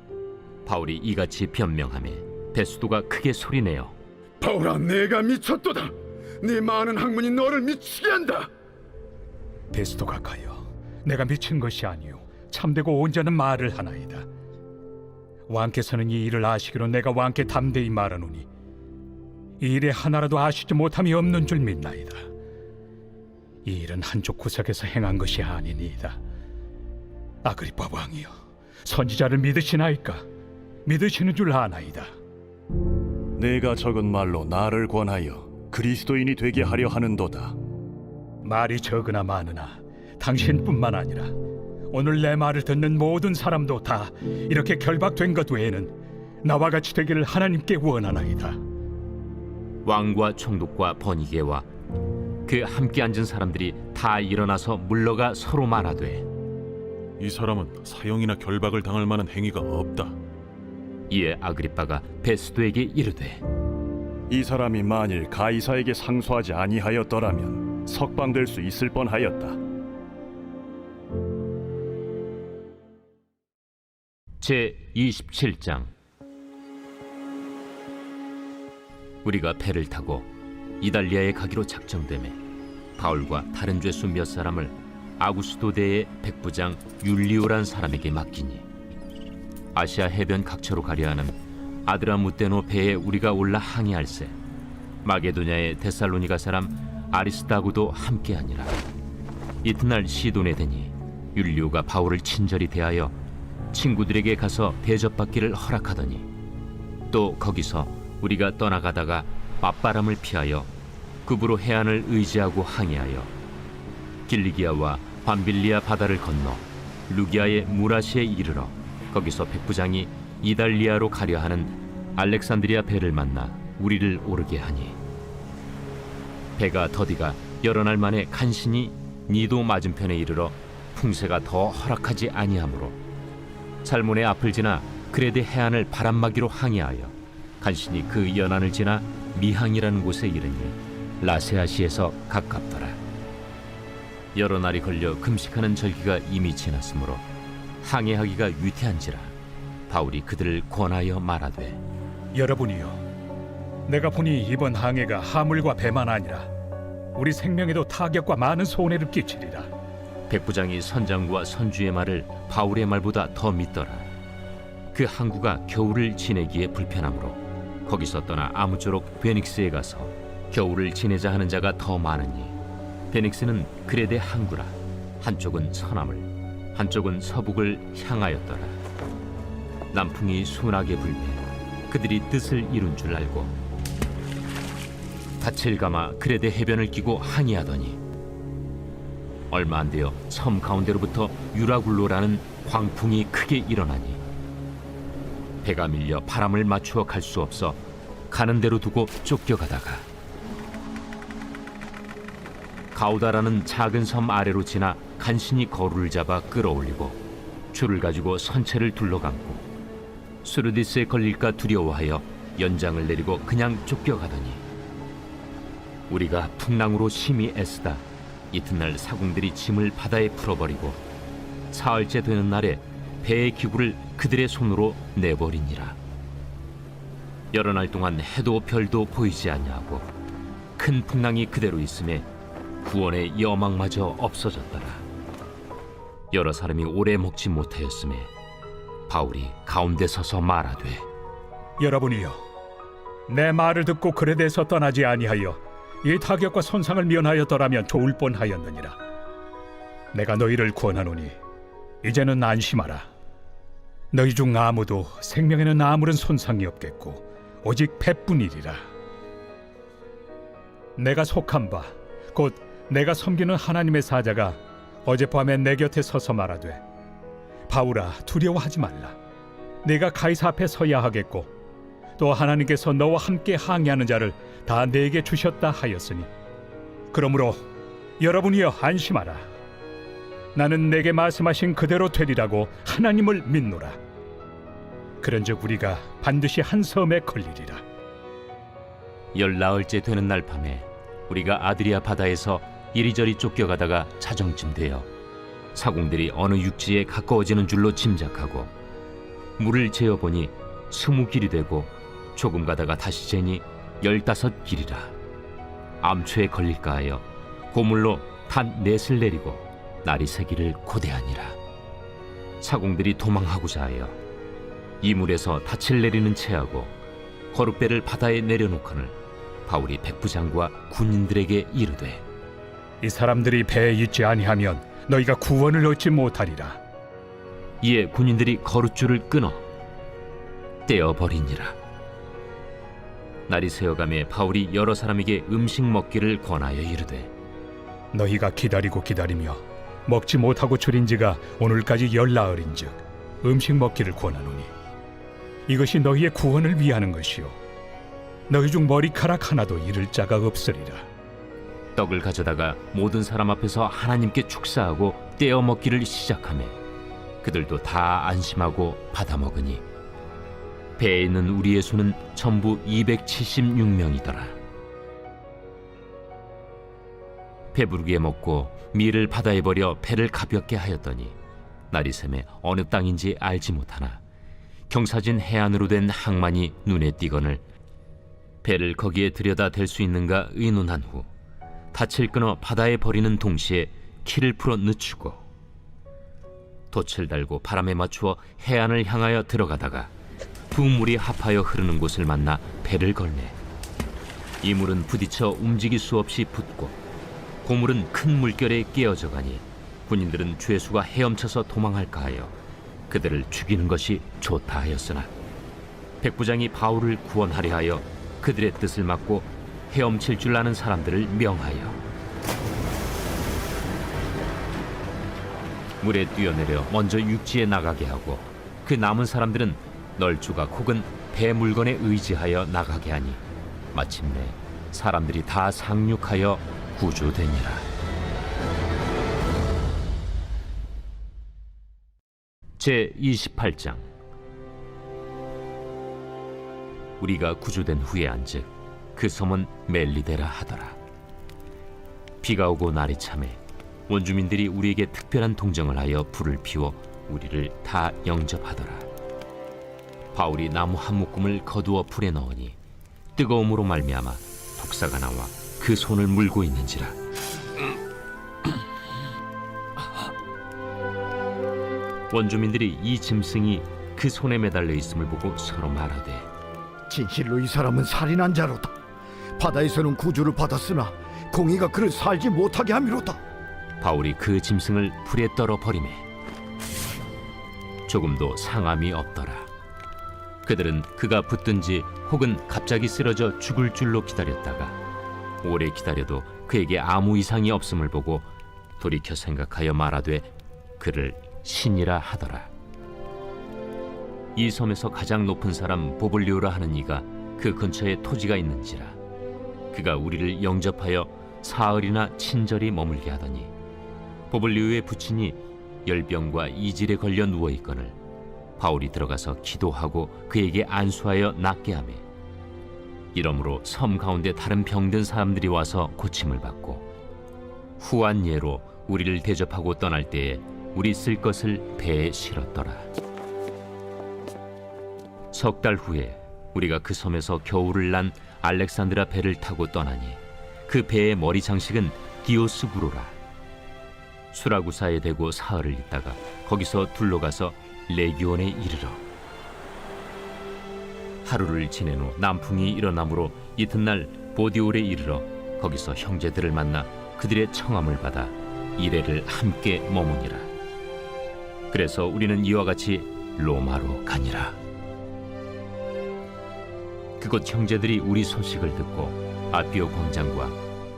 [SPEAKER 1] 바울이 이같이 변명하며 베스도가 크게 소리내어
[SPEAKER 6] 바울아, 내가 미쳤도다. 네 많은 학문이 너를 미치게 한다.
[SPEAKER 2] 베스도가 가여, 내가 미친 것이 아니요 참되고 온전한 말을 하나이다. 왕께서는 이 일을 아시기로 내가 왕께 담대히 말하노니 이 일에 하나라도 아시지 못함이 없는 줄 믿나이다. 이 일은 한쪽 구석에서 행한 것이 아니니이다. 아그리빠 왕이여, 선지자를 믿으시나이까? 믿으시는 줄 아나이다.
[SPEAKER 11] 내가 적은 말로 나를 권하여 그리스도인이 되게 하려 하는도다.
[SPEAKER 2] 말이 적으나 많으나 당신뿐만 아니라 오늘 내 말을 듣는 모든 사람도 다 이렇게 결박된 것 외에는 나와 같이 되기를 하나님께 원하나이다.
[SPEAKER 1] 왕과 총독과 버니게와 그 함께 앉은 사람들이 다 일어나서 물러가 서로 말하되,
[SPEAKER 9] 이 사람은 사형이나 결박을 당할 만한 행위가 없다.
[SPEAKER 1] 이에 아그리빠가 베스도에게 이르되
[SPEAKER 11] 이 사람이 만일 가이사에게 상소하지 아니하였더라면 석방될 수 있을 뻔하였다.
[SPEAKER 1] 제 27장. 우리가 배를 타고 이달리아에 가기로 작정되매 바울과 다른 죄수 몇 사람을 아구스도대의 백부장 율리오란 사람에게 맡기니 아시아 해변 각처로 가려 하는 아드라무테노 배에 우리가 올라 항해할세 마게도냐의 데살로니가 사람 아리스다고도 함께하니라. 이튿날 시돈에 되니 율리오가 바울을 친절히 대하여 친구들에게 가서 대접받기를 허락하더니 또 거기서 우리가 떠나가다가 맞바람을 피하여 급으로 해안을 의지하고 항해하여 길리기아와 밤빌리아 바다를 건너 루기아의 무라시에 이르러 거기서 백부장이 이달리아로 가려 하는 알렉산드리아 배를 만나 우리를 오르게 하니 배가 더디가 여러 날 만에 간신히 니도 맞은편에 이르러 풍세가 더 허락하지 아니하므로 살몬의 앞을 지나 그레데 해안을 바람막이로 항해하여 간신히 그 연안을 지나 미항이라는 곳에 이르니 라세아시에서 가깝더라. 여러 날이 걸려 금식하는 절기가 이미 지났으므로 항해하기가 위태한지라 바울이 그들을 권하여 말하되
[SPEAKER 2] 여러분이여, 내가 보니 이번 항해가 하물과 배만 아니라 우리 생명에도 타격과 많은 손해를 끼치리라.
[SPEAKER 1] 백부장이 선장과 선주의 말을 바울의 말보다 더 믿더라. 그 항구가 겨울을 지내기에 불편하므로 거기서 떠나 아무쪼록 베닉스에 가서 겨울을 지내자 하는 자가 더 많으니 베닉스는 그레데 항구라. 한쪽은 서남을 한쪽은 서북을 향하였더라. 남풍이 순하게 불매 그들이 뜻을 이룬 줄 알고 닻을 감아 그레데 해변을 끼고 항해하더니 얼마 안 되어 섬 가운데로부터 유라굴로라는 광풍이 크게 일어나니 배가 밀려 바람을 맞추어 갈 수 없어 가는 대로 두고 쫓겨가다가 가우다라는 작은 섬 아래로 지나 간신히 거루를 잡아 끌어올리고 줄을 가지고 선체를 둘러감고 수르디스에 걸릴까 두려워하여 연장을 내리고 그냥 쫓겨가더니 우리가 풍랑으로 심히 애쓰다 이튿날 사공들이 짐을 바다에 풀어버리고 사흘째 되는 날에 배의 기구를 그들의 손으로 내버리니라. 여러 날 동안 해도 별도 보이지 아니하고 큰 풍랑이 그대로 있음에 구원의 여망마저 없어졌더라. 여러 사람이 오래 먹지 못하였음에 바울이 가운데 서서 말하되
[SPEAKER 2] 여러분이여, 내 말을 듣고 그레데에서 떠나지 아니하여 이 타격과 손상을 면하였더라면 좋을 뻔하였느니라. 내가 너희를 권하노니 이제는 안심하라. 너희 중 아무도 생명에는 아무런 손상이 없겠고 오직 배뿐이리라. 내가 속한 바 곧 내가 섬기는 하나님의 사자가 어젯밤에 내 곁에 서서 말하되 바울아, 두려워하지 말라. 내가 가이사 앞에 서야 하겠고 또 하나님께서 너와 함께 항해하는 자를 다 내게 주셨다 하였으니 그러므로 여러분이여 안심하라. 나는 내게 말씀하신 그대로 되리라고 하나님을 믿노라. 그런즉 우리가 반드시 한 섬에 걸리리라.
[SPEAKER 1] 열나흘째 되는 날 밤에 우리가 아드리아 바다에서 이리저리 쫓겨가다가 자정쯤 되어 사공들이 어느 육지에 가까워지는 줄로 짐작하고 물을 재어보니 20길이 되고 조금 가다가 다시 재니 15길이라. 암초에 걸릴까 하여 고물로 단 넷을 내리고 날이 새기를 고대하니라. 사공들이 도망하고자 하여 이물에서 닻을 내리는 채하고 거룻배를 바다에 내려놓거늘 바울이 백부장과 군인들에게 이르되
[SPEAKER 2] 이 사람들이 배에 있지 아니하면 너희가 구원을 얻지 못하리라.
[SPEAKER 1] 이에 군인들이 거룻줄을 끊어 떼어버리니라. 날이 새어가매 바울이 여러 사람에게 음식 먹기를 권하여 이르되
[SPEAKER 2] 너희가 기다리고 기다리며 먹지 못하고 줄인 지가 오늘까지 열나흘인즉 음식 먹기를 권하노니 이것이 너희의 구원을 위하는 것이요 너희 중 머리카락 하나도 잃을 자가 없으리라.
[SPEAKER 1] 떡을 가져다가 모든 사람 앞에서 하나님께 축사하고 떼어 먹기를 시작하매 그들도 다 안심하고 받아먹으니 배에 있는 우리의 수는 전부 276명이더라. 배부르게 먹고 밀을 바다에 버려 배를 가볍게 하였더니 날이 새매 어느 땅인지 알지 못하나 경사진 해안으로 된 항만이 눈에 띄거늘 배를 거기에 들여다 댈 수 있는가 의논한 후 닻을 끊어 바다에 버리는 동시에 키를 풀어 늦추고 돛을 달고 바람에 맞추어 해안을 향하여 들어가다가 두 물이 합하여 흐르는 곳을 만나 배를 걸매 이 물은 부딪혀 움직일 수 없이 붙고 고물은 큰 물결에 깨어져 가니 군인들은 죄수가 헤엄쳐서 도망할까 하여 그들을 죽이는 것이 좋다 하였으나 백부장이 바울을 구원하려 하여 그들의 뜻을 막고 헤엄칠 줄 아는 사람들을 명하여 물에 뛰어내려 먼저 육지에 나가게 하고 그 남은 사람들은 널조각 혹은 배 물건에 의지하여 나가게 하니 마침내 사람들이 다 상륙하여 구조되니라. 제28장. 우리가 구조된 후에 안즉 그 섬은 멜리데라 하더라. 비가 오고 날이 차매 원주민들이 우리에게 특별한 동정을 하여 불을 피워 우리를 다 영접하더라. 바울이 나무 한 묶음을 거두어 불에 넣으니 뜨거움으로 말미암아 독사가 나와 그 손을 물고 있는지라. 원주민들이 이 짐승이 그 손에 매달려 있음을 보고 서로 말하되
[SPEAKER 4] 진실로 이 사람은 살인한 자로다. 바다에서는 구주를 받았으나 공의가 그를 살지 못하게 함이로다.
[SPEAKER 1] 바울이 그 짐승을 불에 떨어 버리매 조금도 상함이 없더라. 그들은 그가 붙든지 혹은 갑자기 쓰러져 죽을 줄로 기다렸다가 오래 기다려도 그에게 아무 이상이 없음을 보고 돌이켜 생각하여 말하되 그를 신이라 하더라. 이 섬에서 가장 높은 사람 보블리오라 하는 이가 그 근처에 토지가 있는지라. 그가 우리를 영접하여 사흘이나 친절히 머물게 하더니 보블리오의 부친이 열병과 이질에 걸려 누워 있거늘 바울이 들어가서 기도하고 그에게 안수하여 낫게 하매 이러므로 섬 가운데 다른 병든 사람들이 와서 고침을 받고 후한 예로 우리를 대접하고 떠날 때에 우리 쓸 것을 배에 실었더라. 석 달 후에 우리가 그 섬에서 겨울을 난 알렉산드라 배를 타고 떠나니 그 배의 머리 장식은 디오스구로라. 수라구사에 대고 사흘을 있다가 거기서 둘러가서 레기온에 이르러 하루를 지낸 후 남풍이 일어나므로 이튿날 보디올에 이르러 거기서 형제들을 만나 그들의 청함을 받아 이레를 함께 머무니라. 그래서 우리는 이와 같이 로마로 가니라. 그곳 형제들이 우리 소식을 듣고 아피오 광장과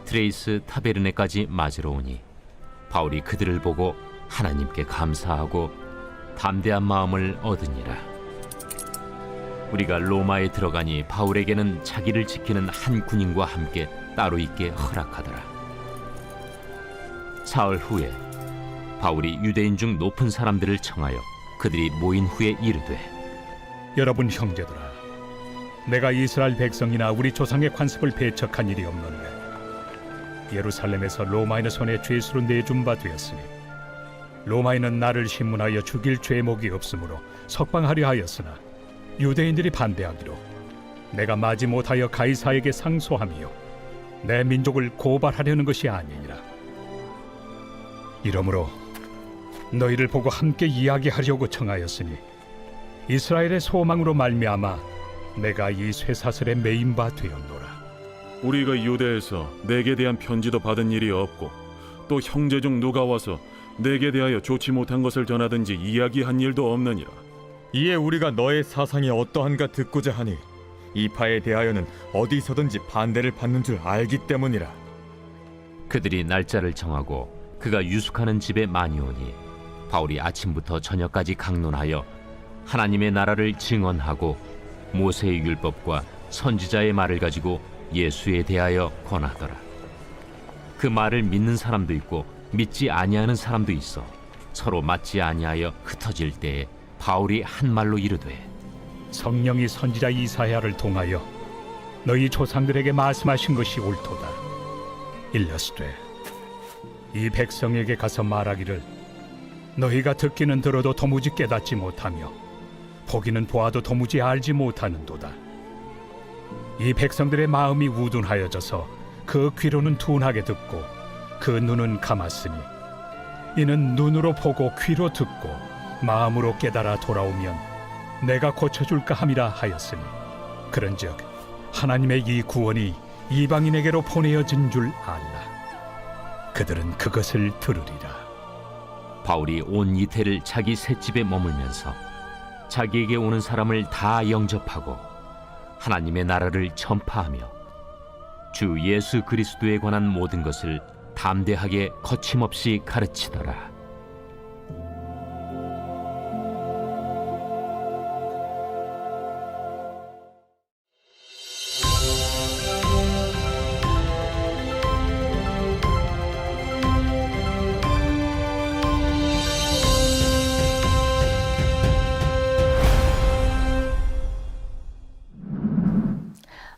[SPEAKER 1] 트레이스 타베르네까지 맞으러 오니 바울이 그들을 보고 하나님께 감사하고 담대한 마음을 얻으니라. 우리가 로마에 들어가니 바울에게는 자기를 지키는 한 군인과 함께 따로 있게 허락하더라. 사흘 후에 바울이 유대인 중 높은 사람들을 청하여 그들이 모인 후에 이르되
[SPEAKER 2] 여러분 형제들아, 내가 이스라엘 백성이나 우리 조상의 관습을 배척한 일이 없는데 예루살렘에서 로마인의 손에 죄수로 내준 바 되었으니 로마인은 나를 신문하여 죽일 죄목이 없으므로 석방하려 하였으나 유대인들이 반대하기로 내가 마지 못하여 가이사에게 상소하며 내 민족을 고발하려는 것이 아니니라. 이러므로 너희를 보고 함께 이야기하려고 청하였으니 이스라엘의 소망으로 말미암아 내가 이 쇠사슬에 매인 바 되었노라.
[SPEAKER 9] 우리가 유대에서 내게 대한 편지도 받은 일이 없고 또 형제 중 누가 와서 내게 대하여 좋지 못한 것을 전하든지 이야기한 일도 없느니라.
[SPEAKER 12] 이에 우리가 너의 사상이 어떠한가 듣고자 하니 이 바에 대하여는 어디서든지 반대를 받는 줄 알기 때문이라.
[SPEAKER 1] 그들이 날짜를 정하고 그가 유숙하는 집에 많이 오니 바울이 아침부터 저녁까지 강론하여 하나님의 나라를 증언하고 모세의 율법과 선지자의 말을 가지고 예수에 대하여 권하더라. 그 말을 믿는 사람도 있고 믿지 아니하는 사람도 있어 서로 맞지 아니하여 흩어질 때에 바울이 한 말로 이르되
[SPEAKER 2] 성령이 선지자 이사야를 통하여 너희 조상들에게 말씀하신 것이 옳도다. 일러스되 이 백성에게 가서 말하기를 너희가 듣기는 들어도 도무지 깨닫지 못하며 보기는 보아도 도무지 알지 못하는도다. 이 백성들의 마음이 우둔하여져서 그 귀로는 둔하게 듣고 그 눈은 감았으니 이는 눈으로 보고 귀로 듣고 마음으로 깨달아 돌아오면 내가 고쳐줄까 함이라 하였으니 그런즉 하나님의 이 구원이 이방인에게로 보내어진 줄 알라. 그들은 그것을 들으리라.
[SPEAKER 1] 바울이 온 이태를 자기 셋집에 머물면서 자기에게 오는 사람을 다 영접하고 하나님의 나라를 전파하며 주 예수 그리스도에 관한 모든 것을 담대하게 거침없이 가르치더라.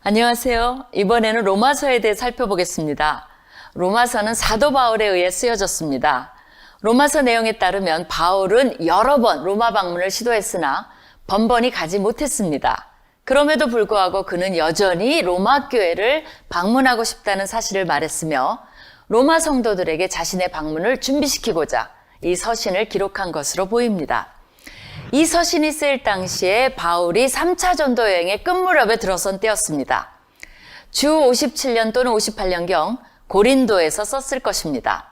[SPEAKER 13] 안녕하세요. 이번에는 로마서에 대해 살펴보겠습니다. 로마서는 사도 바울에 의해 쓰여졌습니다. 로마서 내용에 따르면 바울은 여러 번 로마 방문을 시도했으나 번번이 가지 못했습니다. 그럼에도 불구하고 그는 여전히 로마 교회를 방문하고 싶다는 사실을 말했으며 로마 성도들에게 자신의 방문을 준비시키고자 이 서신을 기록한 것으로 보입니다. 이 서신이 쓰일 당시에 바울이 3차 전도 여행의 끝무렵에 들어선 때였습니다. 주 57년 또는 58년경 고린도에서 썼을 것입니다.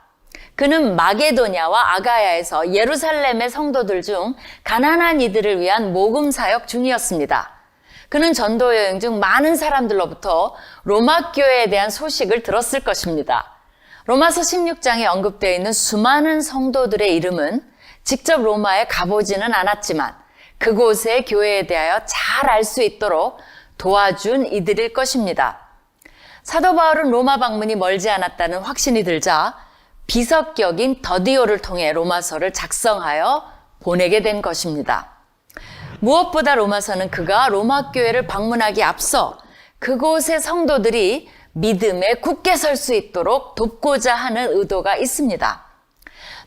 [SPEAKER 13] 그는 마게도냐와 아가야에서 예루살렘의 성도들 중 가난한 이들을 위한 모금 사역 중이었습니다. 그는 전도 여행 중 많은 사람들로부터 로마 교회에 대한 소식을 들었을 것입니다. 로마서 16장에 언급되어 있는 수많은 성도들의 이름은 직접 로마에 가보지는 않았지만 그곳의 교회에 대하여 잘 알 수 있도록 도와준 이들일 것입니다. 사도 바울은 로마 방문이 멀지 않았다는 확신이 들자 비석격인 더디오를 통해 로마서를 작성하여 보내게 된 것입니다. 무엇보다 로마서는 그가 로마 교회를 방문하기 앞서 그곳의 성도들이 믿음에 굳게 설 수 있도록 돕고자 하는 의도가 있습니다.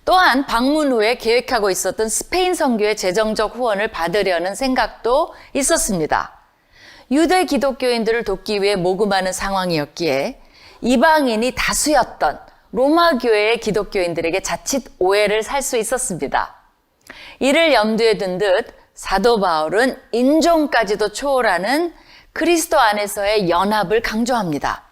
[SPEAKER 13] 또한 방문 후에 계획하고 있었던 스페인 선교의 재정적 후원을 받으려는 생각도 있었습니다. 유대 기독교인들을 돕기 위해 모금하는 상황이었기에 이방인이 다수였던 로마 교회의 기독교인들에게 자칫 오해를 살 수 있었습니다. 이를 염두에 둔 듯 사도 바울은 인종까지도 초월하는 그리스도 안에서의 연합을 강조합니다.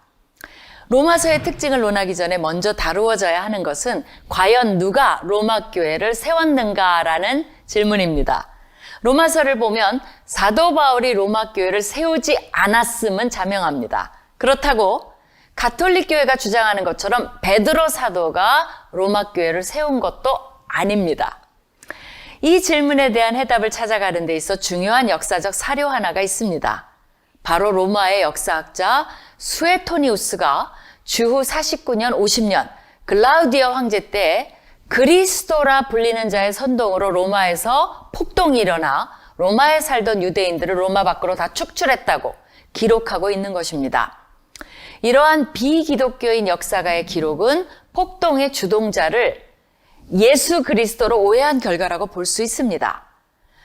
[SPEAKER 13] 로마서의 특징을 논하기 전에 먼저 다루어져야 하는 것은 과연 누가 로마 교회를 세웠는가라는 질문입니다. 로마서를 보면 사도 바울이 로마 교회를 세우지 않았음은 자명합니다. 그렇다고 가톨릭 교회가 주장하는 것처럼 베드로 사도가 로마 교회를 세운 것도 아닙니다. 이 질문에 대한 해답을 찾아가는 데 있어 중요한 역사적 사료 하나가 있습니다. 바로 로마의 역사학자 수에토니우스가 주후 49년 50년 글라우디오 황제 때 그리스도라 불리는 자의 선동으로 로마에서 폭동이 일어나 로마에 살던 유대인들을 로마 밖으로 다 축출했다고 기록하고 있는 것입니다. 이러한 비기독교인 역사가의 기록은 폭동의 주동자를 예수 그리스도로 오해한 결과라고 볼 수 있습니다.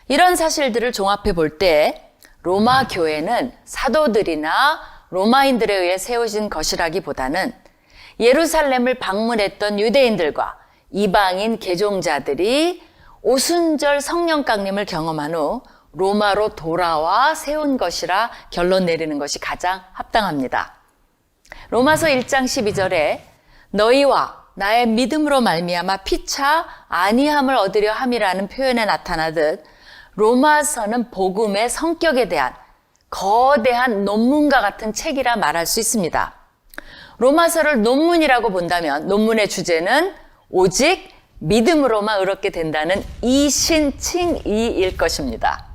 [SPEAKER 13] 이런 사실들을 종합해 볼 때 로마 교회는 사도들이나 로마인들에 의해 세워진 것이라기보다는 예루살렘을 방문했던 유대인들과 이방인 개종자들이 오순절 성령 강림을 경험한 후 로마로 돌아와 세운 것이라 결론 내리는 것이 가장 합당합니다. 로마서 1장 12절에 너희와 나의 믿음으로 말미암아 피차 안위함을 얻으려 함이라는 표현에 나타나듯 로마서는 복음의 성격에 대한 거대한 논문과 같은 책이라 말할 수 있습니다. 로마서를 논문이라고 본다면 논문의 주제는 오직 믿음으로만 의롭게 된다는 이신칭이일 것입니다.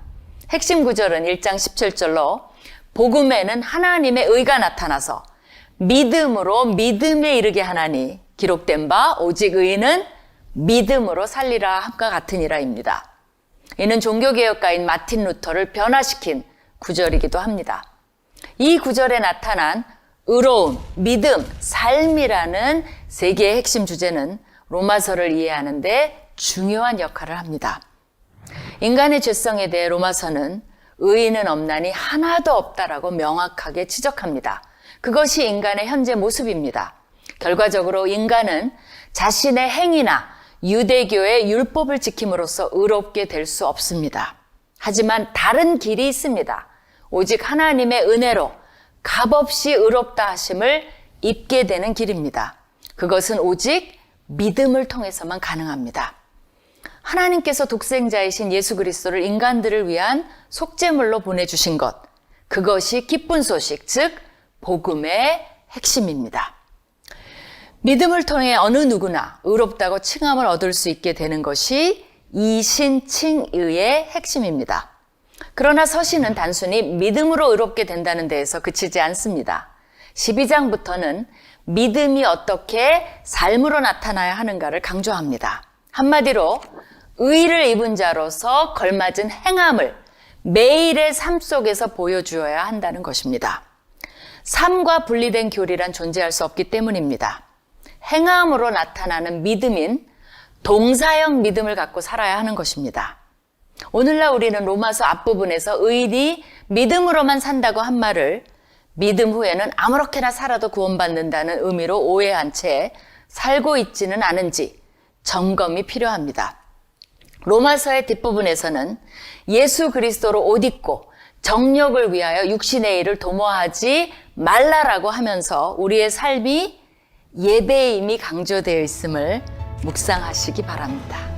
[SPEAKER 13] 핵심 구절은 1장 17절로 복음에는 하나님의 의가 나타나서 믿음으로 믿음에 이르게 하나니 기록된 바 오직 의인은 믿음으로 살리라 함과 같으니라입니다. 이는 종교개혁가인 마틴 루터를 변화시킨 구절이기도 합니다. 이 구절에 나타난 의로움, 믿음, 삶이라는 세 개의 핵심 주제는 로마서를 이해하는 데 중요한 역할을 합니다. 인간의 죄성에 대해 로마서는 의인은 없나니 하나도 없다라고 명확하게 지적합니다. 그것이 인간의 현재 모습입니다. 결과적으로 인간은 자신의 행위나 유대교의 율법을 지킴으로써 의롭게 될 수 없습니다. 하지만 다른 길이 있습니다. 오직 하나님의 은혜로 값없이 의롭다 하심을 입게 되는 길입니다. 그것은 오직 믿음을 통해서만 가능합니다. 하나님께서 독생자이신 예수 그리스도를 인간들을 위한 속죄물로 보내주신 것, 그것이 기쁜 소식, 즉 복음의 핵심입니다. 믿음을 통해 어느 누구나 의롭다고 칭함을 얻을 수 있게 되는 것이 이신칭의의 핵심입니다. 그러나 서신은 단순히 믿음으로 의롭게 된다는 데에서 그치지 않습니다. 12장부터는 믿음이 어떻게 삶으로 나타나야 하는가를 강조합니다. 한마디로 의를 입은 자로서 걸맞은 행함을 매일의 삶 속에서 보여주어야 한다는 것입니다. 삶과 분리된 교리란 존재할 수 없기 때문입니다. 행함으로 나타나는 믿음인 동사형 믿음을 갖고 살아야 하는 것입니다. 오늘날 우리는 로마서 앞부분에서 의인이 믿음으로만 산다고 한 말을 믿음 후에는 아무렇게나 살아도 구원받는다는 의미로 오해한 채 살고 있지는 않은지 점검이 필요합니다. 로마서의 뒷부분에서는 예수 그리스도로 옷 입고 정욕을 위하여 육신의 일을 도모하지 말라라고 하면서 우리의 삶이 예배임이 강조되어 있음을 묵상하시기 바랍니다.